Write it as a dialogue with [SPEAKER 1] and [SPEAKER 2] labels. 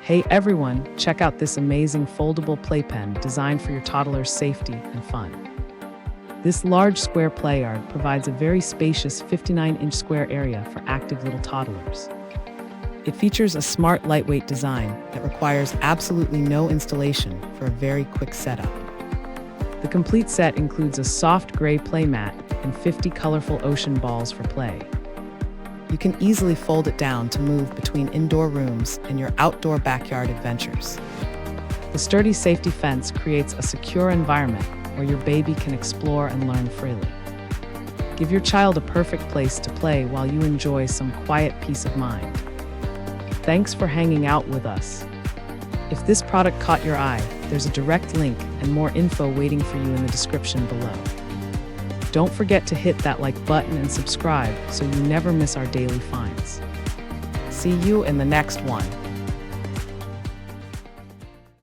[SPEAKER 1] Hey everyone, check out this amazing foldable playpen designed for your toddler's safety and fun. This large square playard provides a very spacious 59-inch square area for active little toddlers. It features a smart, lightweight design that requires absolutely no installation for a very quick setup. The complete set includes a soft gray playmat and 50 colorful ocean balls for play. You can easily fold it down to move between indoor rooms and your outdoor backyard adventures. The sturdy safety fence creates a secure environment where your baby can explore and learn freely. Give your child a perfect place to play while you enjoy some quiet peace of mind. Thanks for hanging out with us. If this product caught your eye, there's a direct link and more info waiting for you in the description below. Don't forget to hit that like button and subscribe so you never miss our daily finds. See you in the next one.